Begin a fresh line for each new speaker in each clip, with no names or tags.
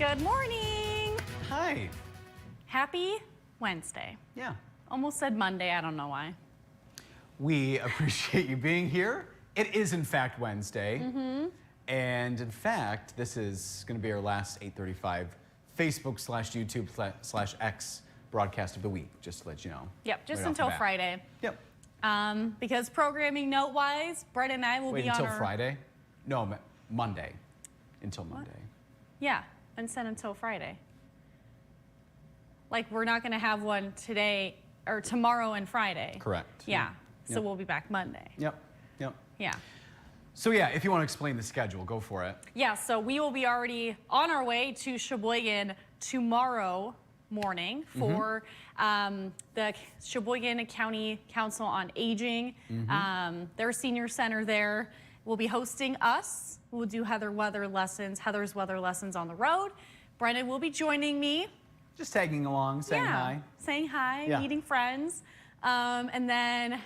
Good morning.
Hi.
Happy Wednesday.
Yeah.
Almost said Monday, I don't know why.
We appreciate you being here. It is in fact Wednesday. And in fact, this is going to be our last 8:35 Facebook/YouTube/X broadcast of the week, just to let you know.
Yep, just
right off the
until
bat.
Friday.
Yep.
Because programming note-wise, Brett and I will
Wait,
be on
until
our...
Friday? No, Monday. Until Monday.
Yeah, and said until Friday. Like, we're not going to have one today, or tomorrow and Friday.
Correct.
Yeah, so
Yep.
we'll be back Monday.
Yep. Yep.
Yeah.
So yeah, if you want to explain the schedule, go for it.
Yeah, so we will be already on our way to Sheboygan tomorrow morning for the Sheboygan County Council on Aging. Their senior center there will be hosting us. We'll do Heather's weather lessons on the road. Brendan will be joining me.
Just tagging along, saying hi.
Saying hi,
Yeah.
meeting friends. And then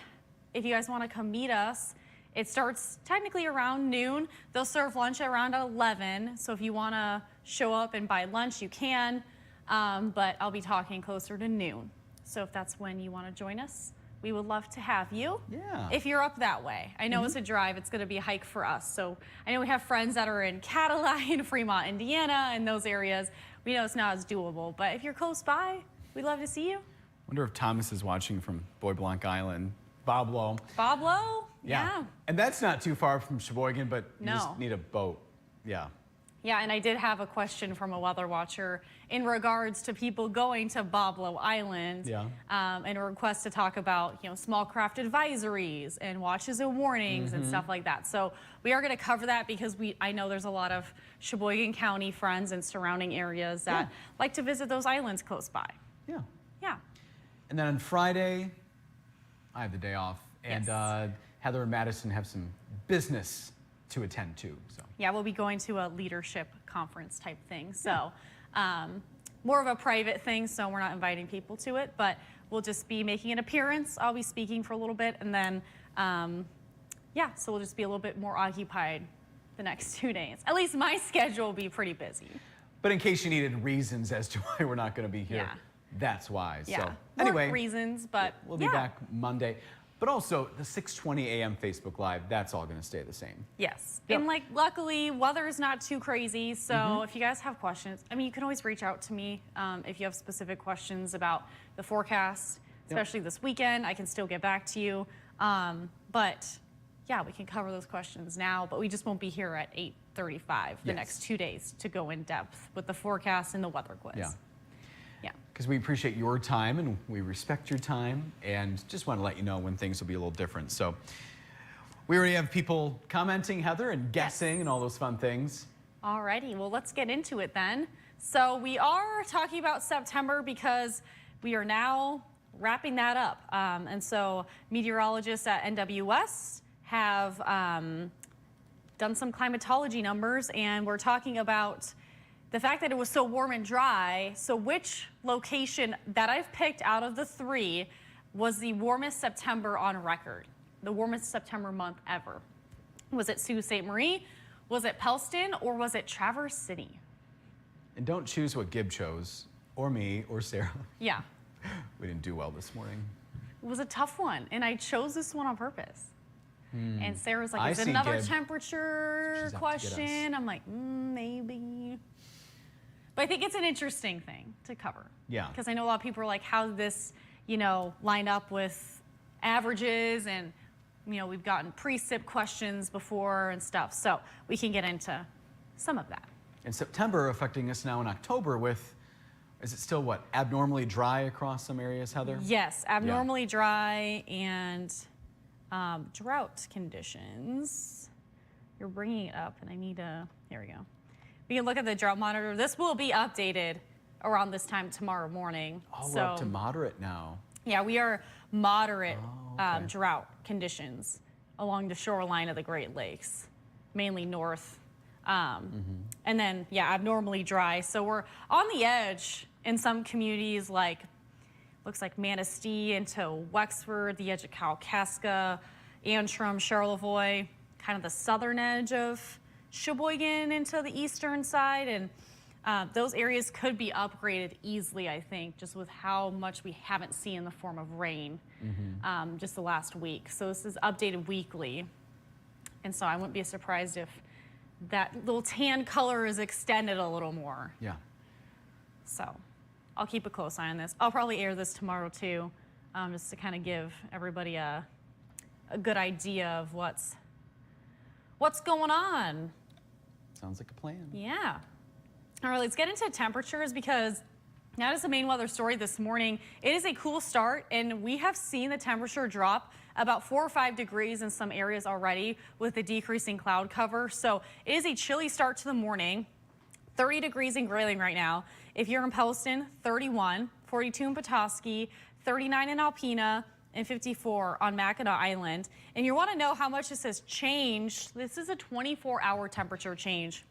if you guys want to come meet us, it starts technically around noon. They'll serve lunch around 11. So if you want to show up and buy lunch, you can. But I'll be talking closer to noon. So if that's when you want to join us, we would love to have you.
Yeah.
If you're up that way. I know it's a drive. It's going to be a hike for us. So I know we have friends that are in Cadillac and Fremont, Indiana, and those areas. We know it's not as doable. But if you're close by, we'd love to see you.
Wonder if Thomas is watching from Bois Blanc Island. Bob Lowe.
Bob Lowe? Yeah.
And that's not too far from Sheboygan, but you
No.
just need a boat. Yeah.
Yeah, and I did have a question from a weather watcher in regards to people going to Bob Lowe Island.
Yeah.
And a request to talk about, small craft advisories and watches and warnings and stuff like that. So we are going to cover that because I know there's a lot of Sheboygan County friends and surrounding areas that like to visit those islands close by.
Yeah.
Yeah.
And then on Friday, I have the day off. And
Yes.
Heather and Madison have some business to attend to. So.
Yeah, we'll be going to a leadership conference type thing. So more of a private thing, so we're not inviting people to it, but we'll just be making an appearance. I'll be speaking for a little bit, and then, so we'll just be a little bit more occupied the next 2 days. At least my schedule will be pretty busy.
But in case you needed reasons as to why we're not going to be here, that's why.
Yeah,
So anyway,
work reasons, but
we'll be back Monday. But also, the 6:20 a.m. Facebook Live, that's all going to stay the same.
Yes.
Yep.
And luckily, weather is not too crazy. So if you guys have questions, you can always reach out to me if you have specific questions about the forecast, especially this weekend. I can still get back to you. But yeah, we can cover those questions now, but we just won't be here at 8:35 the next 2 days to go in depth with the forecast and the weather quiz.
Yeah.
Yeah.
Because we appreciate your time and we respect your time and just want to let you know when things will be a little different. So we already have people commenting, Heather, and guessing and all those fun things.
Alrighty, well, let's get into it then. So we are talking about September because we are now wrapping that up. And so meteorologists at NWS have done some climatology numbers, and we're talking about the fact that it was so warm and dry. So which location that I've picked out of the three was the warmest September on record? The warmest September month ever? Was it Sault Ste. Marie? Was it Pellston? Or was it Traverse City?
And don't choose what Gib chose, or me, or Sarah.
Yeah.
We didn't do well this morning.
It was a tough one, and I chose this one on purpose. And Sarah's like, is it
see,
another
Gib.
temperature
She's out to get us.
question? I'm like, maybe. But I think it's an interesting thing to cover.
Yeah.
Because I know a lot of people are like, how did this, line up with averages? And, we've gotten precip questions before and stuff. So we can get into some of that.
And September affecting us now in October with, is it still what, abnormally dry across some areas, Heather?
Yes, abnormally dry and drought conditions. You're bringing it up, and I need to, there we go. We can look at the drought monitor. This will be updated around this time tomorrow morning.
Oh, we're up to moderate now.
Yeah, we are moderate
okay.
drought conditions along the shoreline of the Great Lakes, mainly north. And then, abnormantly dry. So we're on the edge in some communities, looks like Manistee into Wexford, the edge of Kalkaska, Antrim, Charlevoix, kind of the southern edge of Sheboygan into the eastern side. And those areas could be upgraded easily, I think, just with how much we haven't seen in the form of rain just the last week. So this is updated weekly. And so I wouldn't be surprised if that little tan color is extended a little more.
Yeah.
So I'll keep a close eye on this. I'll probably air this tomorrow too, just to kind of give everybody a good idea of what's going on.
Sounds like a plan.
Yeah. All right, let's get into temperatures because that is the main weather story this morning. It is a cool start, and we have seen the temperature drop about 4 or 5 degrees in some areas already with the decreasing cloud cover. So it is a chilly start to the morning. 30 degrees in Grayling right now. If you're in Pelliston, 31, 42 in Petoskey, 39 in Alpena, and 54 on Mackinac Island. And you want to know how much this has changed. This is a 24-hour temperature change,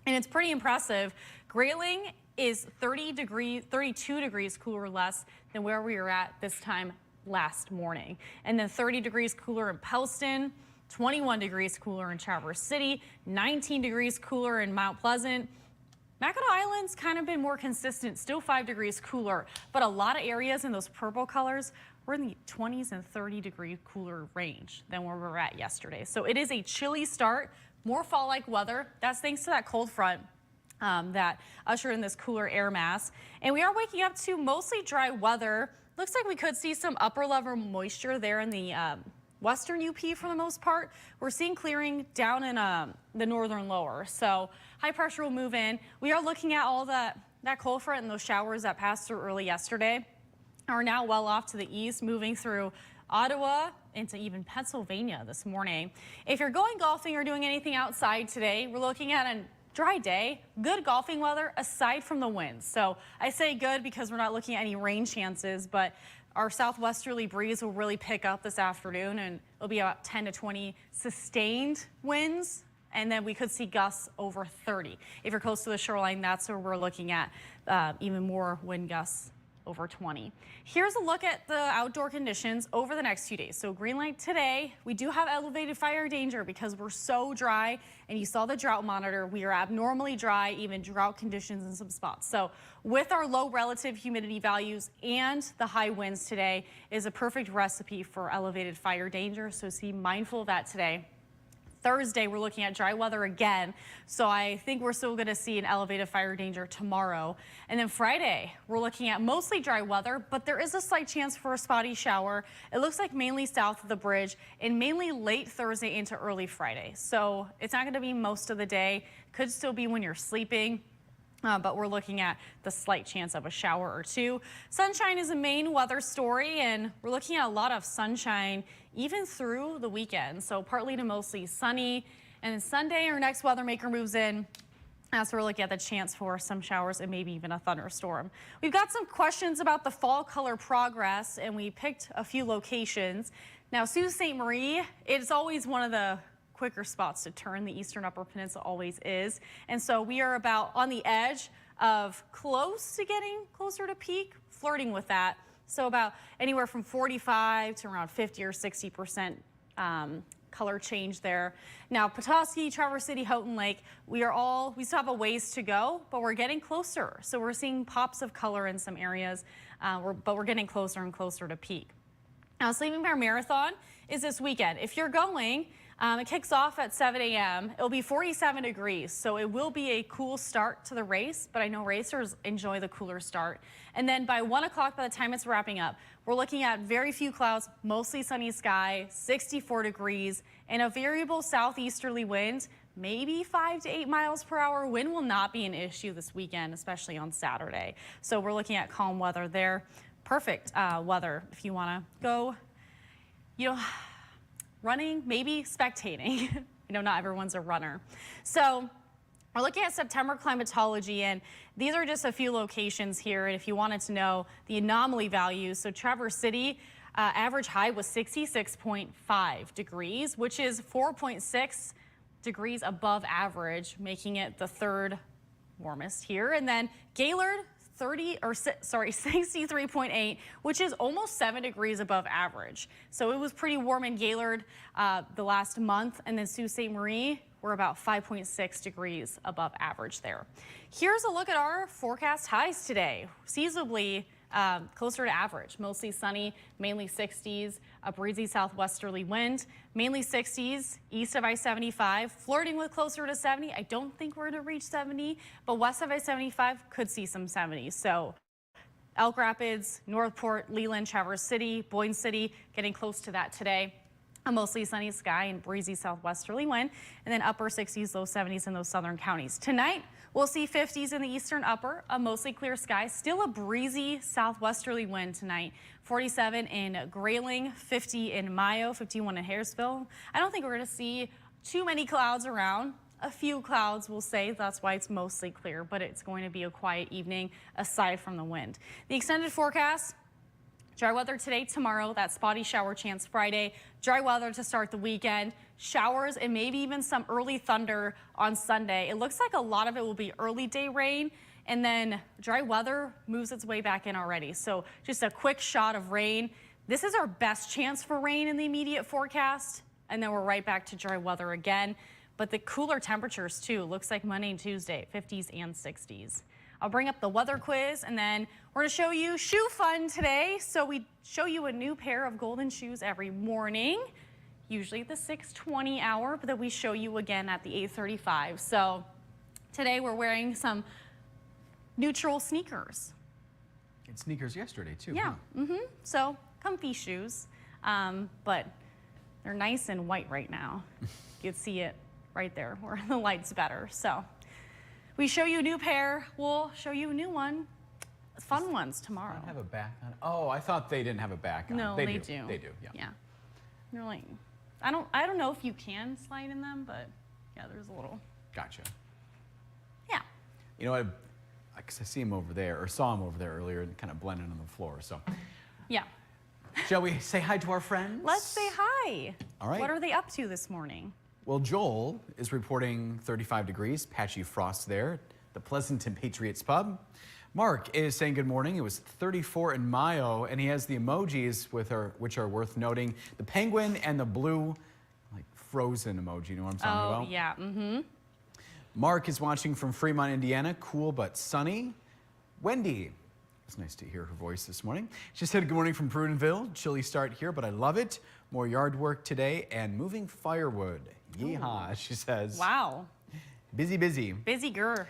and it's pretty impressive. Grayling is 32 degrees cooler less than where we were at this time last morning. And then 30 degrees cooler in Pelliston, 21 degrees cooler in Traverse City, 19 degrees cooler in Mount Pleasant. Mackinac Island's kind of been more consistent, still 5 degrees cooler, but a lot of areas in those purple colors, we're in the 20s and 30 degree cooler range than where we were at yesterday. So it is a chilly start, more fall-like weather. That's thanks to that cold front that ushered in this cooler air mass. And we are waking up to mostly dry weather. Looks like we could see some upper level moisture there in the western UP for the most part. We're seeing clearing down in the northern lower. So high pressure will move in. We are looking at all that cold front and those showers that passed through early yesterday are now well off to the east, moving through Ottawa into even Pennsylvania this morning. If you're going golfing or doing anything outside today, we're looking at a dry day, good golfing weather aside from the winds. So I say good because we're not looking at any rain chances, but our southwesterly breeze will really pick up this afternoon, and it'll be about 10 to 20 sustained winds, and then we could see gusts over 30. If you're close to the shoreline, that's where we're looking at even more wind gusts over 20. Here's a look at the outdoor conditions over the next few days. So green light today, we do have elevated fire danger because we're so dry, and you saw the drought monitor. We are abnormally dry, even drought conditions in some spots. So with our low relative humidity values and the high winds today is a perfect recipe for elevated fire danger. So be mindful of that today. Thursday, we're looking at dry weather again, so I think we're still going to see an elevated fire danger tomorrow. And then Friday, we're looking at mostly dry weather, but there is a slight chance for a spotty shower. It looks like mainly south of the bridge and mainly late Thursday into early Friday. So it's not going to be most of the day. Could still be when you're sleeping. But we're looking at the slight chance of a shower or two. Sunshine is a main weather story, and we're looking at a lot of sunshine even through the weekend. So partly to mostly sunny, and then Sunday our next weather maker moves in. So we're looking at the chance for some showers and maybe even a thunderstorm. We've got some questions about the fall color progress, and we picked a few locations. Now, Sault Ste. Marie, it's always one of the quicker spots to turn. The eastern upper peninsula always is. And so we are about on the edge of close to getting closer to peak, flirting with that. So about anywhere from 45 to around 50 or 60% color change there. Now, Petoskey, Traverse City, Houghton Lake, we still have a ways to go, but we're getting closer. So we're seeing pops of color in some areas, but we're getting closer and closer to peak. Now, Sleeping Bear Marathon is this weekend. If you're going, it kicks off at 7 a.m. It'll be 47 degrees, so it will be a cool start to the race, but I know racers enjoy the cooler start. And then by 1 o'clock, by the time it's wrapping up, we're looking at very few clouds, mostly sunny sky, 64 degrees, and a variable southeasterly wind, maybe 5 to 8 miles per hour. Wind will not be an issue this weekend, especially on Saturday. So we're looking at calm weather there. Perfect weather if you want to go, running, maybe spectating. I know not everyone's a runner. So we're looking at September climatology, and these are just a few locations here. And if you wanted to know the anomaly values, so Traverse City, average high was 66.5 degrees, which is 4.6 degrees above average, making it the third warmest here. And then Gaylord, 63.8, which is almost 7 degrees above average. So it was pretty warm in Gaylord the last month, and then Sault Ste. Marie, we're about 5.6 degrees above average there. Here's a look at our forecast highs today. Seasonably closer to average, mostly sunny, mainly 60s, a breezy southwesterly wind, mainly 60s east of I-75, flirting with closer to 70. I don't think we're going to reach 70, but west of I-75 could see some 70s. So Elk Rapids, Northport, Leland, Traverse City, Boyne City, getting close to that today. A mostly sunny sky and breezy southwesterly wind, and then upper 60s, low 70s in those southern counties. Tonight, we'll see 50s in the eastern upper, a mostly clear sky, still a breezy southwesterly wind tonight. 47 in Grayling, 50 in Mayo, 51 in Harrisville. I don't think we're going to see too many clouds around. A few clouds, we'll say. That's why it's mostly clear, but it's going to be a quiet evening aside from the wind. The extended forecast. Dry weather today, tomorrow, that spotty shower chance Friday. Dry weather to start the weekend. Showers and maybe even some early thunder on Sunday. It looks like a lot of it will be early day rain, and then dry weather moves its way back in already. So just a quick shot of rain. This is our best chance for rain in the immediate forecast, and then we're right back to dry weather again. But the cooler temperatures too. Looks like Monday and Tuesday, 50s and 60s. I'll bring up the weather quiz, and then we're going to show you shoe fun today. So we show you a new pair of golden shoes every morning, usually at the 6:20 hour, but then we show you again at the 8:35. So today we're wearing some neutral sneakers.
It's sneakers yesterday too.
Yeah,
huh?
So comfy shoes, but they're nice and white right now. You can see it right there where the light's better. So we show you a new pair. We'll show you a new one. Fun ones tomorrow.
Don't have a back on. Oh, I thought they didn't have a back on.
No, they do.
They do. Yeah.
Yeah. They're like, I don't know if you can slide in them, but yeah, there's a little.
Gotcha.
Yeah.
You know, I see him over there, or saw him over there earlier, and kind of blending on the floor. So,
Yeah.
shall we say hi to our friends?
Let's say hi.
All right.
What are they up to this morning?
Well, Joel is reporting 35 degrees, patchy frost there, the Pleasanton Patriots Pub. Mark is saying good morning. It was 34 in Mayo, and he has the emojis which are worth noting. The penguin and the blue, like frozen emoji. You know what I'm talking about?
Oh, yeah. Mm-hmm.
Mark is watching from Fremont, Indiana. Cool but sunny. Wendy, it's nice to hear her voice this morning. She said good morning from Prudenville. Chilly start here, but I love it. More yard work today and moving firewood. Yeehaw, she says.
Wow.
Busy, busy.
Busy girl.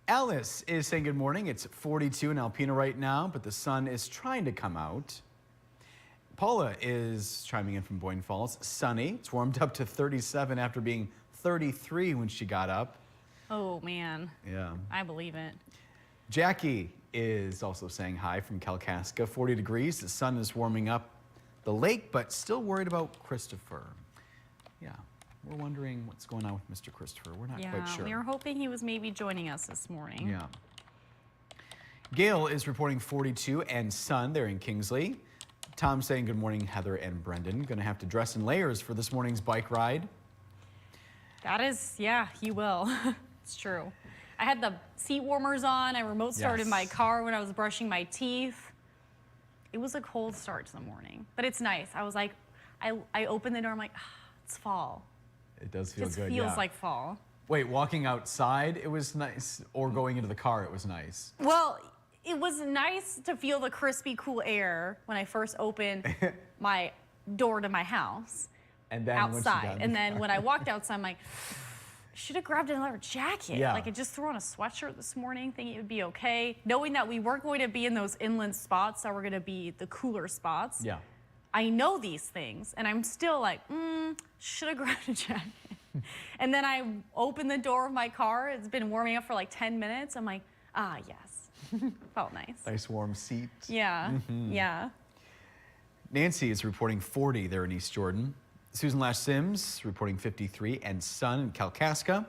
Alice is saying good morning. It's 42 in Alpena right now, but the sun is trying to come out. Paula is chiming in from Boyne Falls. Sunny. It's warmed up to 37 after being 33 when she got up.
Oh, man.
Yeah.
I believe it.
Jackie is also saying hi from Kalkaska. 40 degrees. The sun is warming up the lake, but still worried about Christopher. Yeah. We're wondering what's going on with Mr. Christopher. We're not quite sure.
We were hoping he was maybe joining us this morning.
Yeah. Gail is reporting 42 and sun there in Kingsley. Tom saying good morning, Heather and Brendan. Going to have to dress in layers for this morning's bike ride.
That is, yeah, he will. It's true. I had the seat warmers on. I remote started my car when I was brushing my teeth. It was a cold start to the morning, but it's nice. I was like, I opened the door. I'm like, it's fall.
It does feel
Just
good.
feels like fall.
Wait, walking outside, it was nice, or going into the car, it was nice.
Well, it was nice to feel the crispy, cool air when I first opened my door to my house.
And then
outside, and then when I walked outside, I'm like, should have grabbed another jacket.
Yeah.
Like I just threw on a sweatshirt this morning, thinking it would be okay, knowing that we weren't going to be in those inland spots, that were going to be the cooler spots.
Yeah.
I know these things, and I'm still like, should have grabbed a jacket. And then I opened the door of my car. It's been warming up for like 10 minutes. I'm like, yes. Felt nice.
Nice warm seat.
Yeah, yeah.
Nancy is reporting 40 there in East Jordan. Susan Lash Sims reporting 53 and sun in Kalkaska.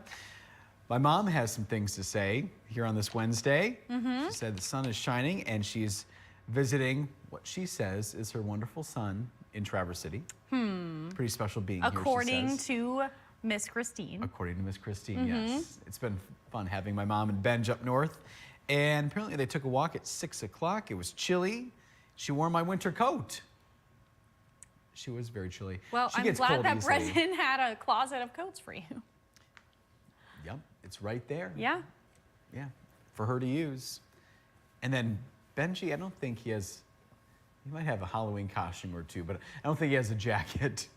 My mom has some things to say here on this Wednesday. She said the sun is shining and she's visiting what she says is her wonderful son in Traverse City. Pretty special being here, she
According
says.
to Miss Christine.
According to Miss Christine, yes. It's been fun having my mom and Benj up north. And apparently they took a walk at 6 o'clock. It was chilly. She wore my winter coat. She was very chilly.
Well,
She
I'm
gets
glad
cold
that
easily.
Brendan had a closet of coats for you.
Yep, it's right there.
Yeah.
Yeah, for her to use. And then Benji, I don't think he has, he might have a Halloween costume or two, but I don't think he has a jacket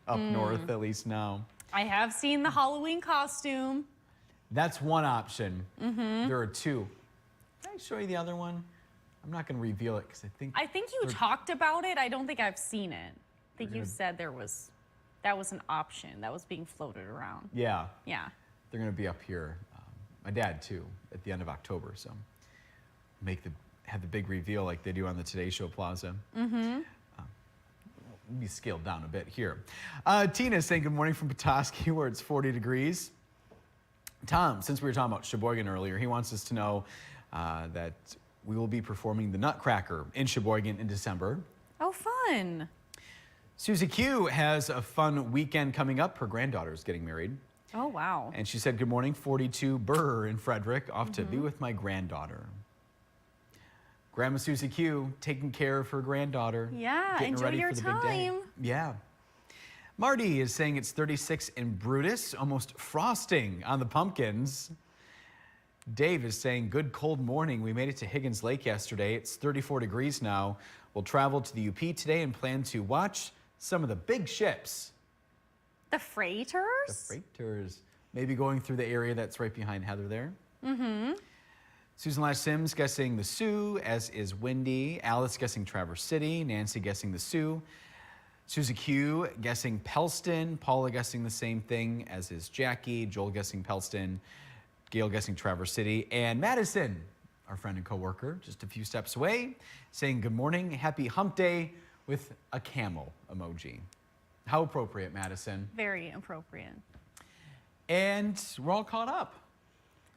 up north, at least now.
I have seen the Halloween costume.
That's one option. There are two. Can I show you the other one? I'm not going to reveal it because
I think you talked about it. I don't think I've seen it. I think you said that was an option that was being floated around.
Yeah,
Yeah.
they're going to be up here. My dad too, at the end of October. So have the big reveal like they do on the Today Show Plaza. Be scaled down a bit here. Tina is saying good morning from Petoskey, where it's 40 degrees. Tom, since we were talking about Sheboygan earlier, he wants us to know that we will be performing the Nutcracker in Sheboygan in December.
Oh, fun.
Susie Q has a fun weekend coming up. Her granddaughter's getting married.
Oh, wow.
And she said, good morning, 42 Burr in Frederick, off to be with my granddaughter. Grandma Susie Q taking care of her granddaughter.
Yeah,
getting
enjoy
ready
your
for the big day.
time.
Yeah. Marty is saying it's 36 in Brutus, almost frosting on the pumpkins. Dave is saying, good cold morning. We made it to Higgins Lake yesterday. It's 34 degrees now. We'll travel to the UP today and plan to watch some of the big ships.
The freighters?
The freighters. Maybe going through the area that's right behind Heather there. Susan Lash Sims guessing the Sioux, as is Wendy. Alice guessing Traverse City. Nancy guessing the Sioux. Susie Q guessing Pellston. Paula guessing the same thing, as is Jackie. Joel guessing Pellston. Gail guessing Traverse City. And Madison, our friend and coworker, just a few steps away, saying good morning, happy hump day, with a camel emoji. How appropriate, Madison.
Very appropriate.
And we're all caught up.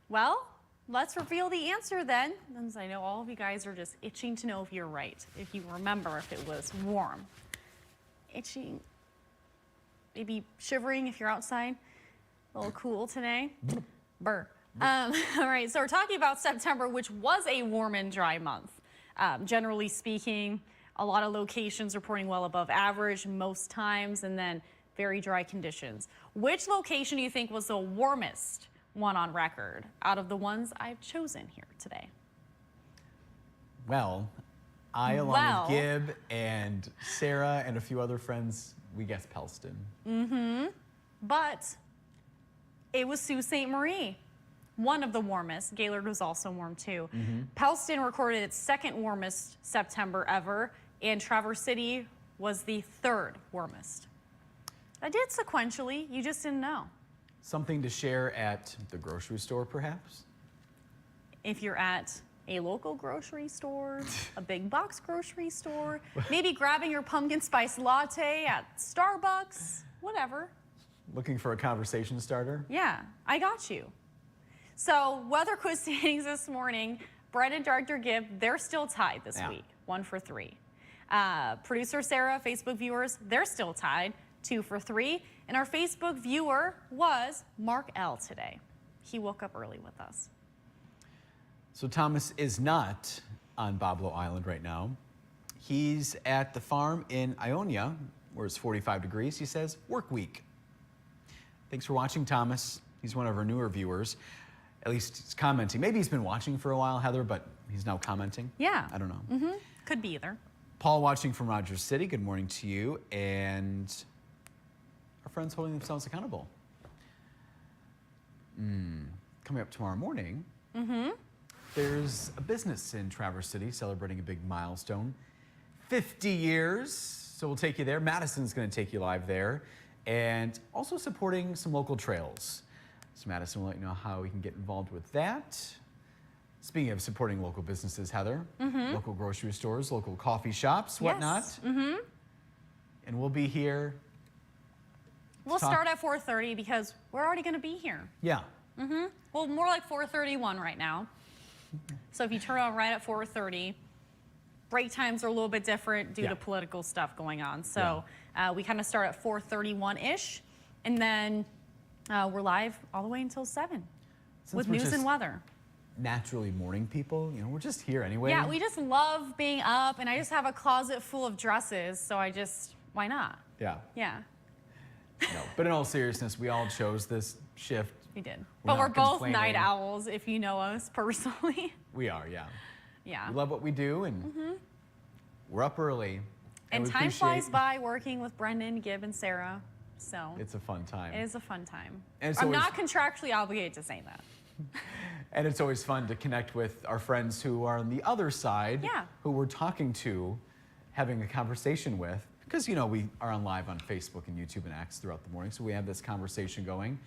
Well, let's reveal the answer then, since I know all of you guys are just itching to know if you're right, if you remember if it was warm. Itching, maybe shivering if you're outside, a little cool today. Burr. All right, so we're talking about September, which was a warm and dry month. Generally speaking, a lot of locations reporting well above average most times, and then very dry conditions. Which location do you think was the warmest one on record out of the ones I've chosen here today?
Well, I, along with Gib and Sarah and a few other friends, we guessed Pellston.
But it was Sault Ste. Marie, one of the warmest. Gaylord was also warm too. Pellston recorded its second warmest September ever, and Traverse City was the third warmest. I did sequentially, you just didn't know.
Something to share at the grocery store, perhaps?
If you're at a local grocery store, a big box grocery store, maybe grabbing your pumpkin spice latte at Starbucks, whatever.
Looking for a conversation starter?
Yeah, I got you. So weather quiz standings this morning, Brett and Director Gibb, they're still tied this week, 1 for 3. Producer Sarah, Facebook viewers, they're still tied, 2 for 3. And our Facebook viewer was Mark L. today. He woke up early with us.
So Thomas is not on Boblo Island right now. He's at the farm in Ionia, where it's 45 degrees. He says, work week. Thanks for watching, Thomas. He's one of our newer viewers. At least he's commenting. Maybe he's been watching for a while, Heather, but he's now commenting.
Yeah.
I don't know.
Could be either.
Paul watching from Rogers City, good morning to you. And our friends holding themselves accountable. Coming up tomorrow morning, there's a business in Traverse City celebrating a big milestone. 50 years, so we'll take you there. Madison's gonna take you live there. And also supporting some local trails. So Madison will let you know how we can get involved with that. Speaking of supporting local businesses, Heather, local grocery stores, local coffee shops, whatnot.
Yes.
And we'll be here.
We'll start at 4:30 because we're already going to be here.
Yeah.
Well, more like 4:31 right now. So if you turn on right at 4:30, break times are a little bit different due to political stuff going on. So we kind of start at 4:31-ish, and then we're live all the way until 7 with news and weather.
naturally morning people. You know, we're just here anyway.
Yeah, we just love being up, and I just have a closet full of dresses, so why not?
Yeah.
Yeah,
No, but in all seriousness, we all chose this shift.
we did.
We're
But we're
not
both
complaining.
night owls, if you know us personally.
We are, yeah.
Yeah.
We love what we do, and we're up early.
And
we
time flies
appreciate-
by working with Brendan, Gib, and Sarah. So
It's a fun time.
it is a fun time.
And it's
I'm
always-
not contractually obligated to say that.
And it's always fun to connect with our friends who are on the other side,
Yeah.
who we're talking to, having a conversation with. Because, you know, we are on live on Facebook and YouTube and X throughout the morning, so we have this conversation going.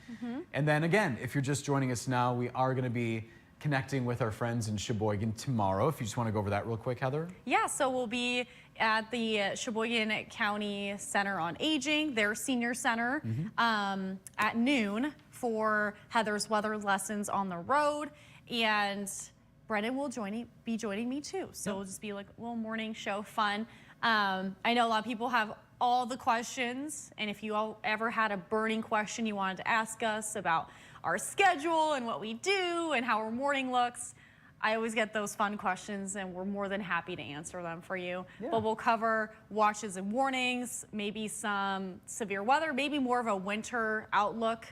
And then again, if you're just joining us now, we are going to be connecting with our friends in Sheboygan tomorrow. If you just want to go over that real quick, Heather.
Yeah, so we'll be at the Sheboygan County Center on Aging, their senior center, at noon for Heather's weather lessons on the road. And Brendan will be joining me too. So it'll just be like a little morning show fun. I know a lot of people have all the questions, and if you all ever had a burning question you wanted to ask us about our schedule and what we do and how our morning looks, I always get those fun questions, and we're more than happy to answer them for you.
Yeah.
But we'll cover watches and warnings, maybe some severe weather, maybe more of a winter outlook.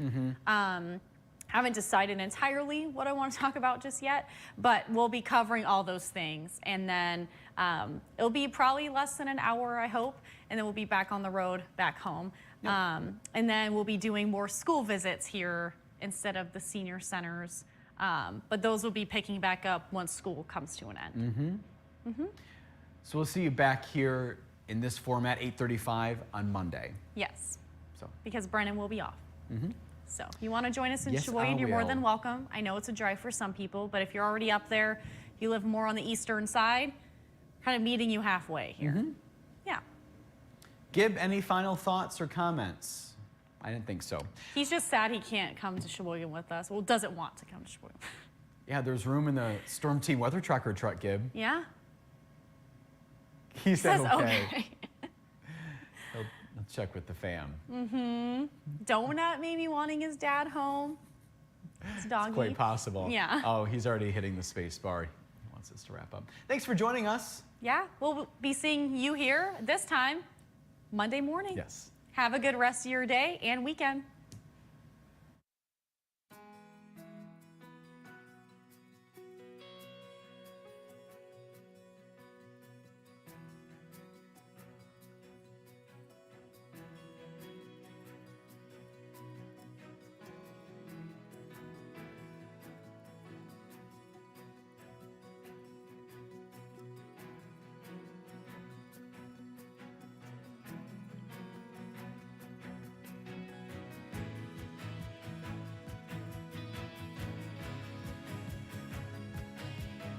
Haven't decided entirely what I want to talk about just yet, but we'll be covering all those things. And then it'll be probably less than an hour, I hope, and then we'll be back on the road, back home. And then we'll be doing more school visits here instead of the senior centers. But those will be picking back up once school comes to an end.
So we'll see you back here in this format, 8:35 on Monday.
Yes,
So
because Brennan will be off. So if you want to join us in
Yes,
Sheboygan,
I
you're more
will.
than welcome. I know it's a drive for some people, but if you're already up there, if you live more on the eastern side, kind of meeting you halfway here. Yeah.
Gib, any final thoughts or comments? I didn't think so.
He's just sad he can't come to Sheboygan with us. Well, doesn't want to come to Sheboygan.
Yeah, there's room in the Storm Team Weather Tracker truck, Gib.
Yeah?
He said
Says
okay. He'll check with the fam.
Donut maybe wanting his dad home. It's doggy.
It's quite possible.
Yeah.
Oh, he's already hitting the space bar. He wants us to wrap up. Thanks for joining us.
Yeah, we'll be seeing you here this time Monday morning.
Yes.
Have a good rest of your day and weekend.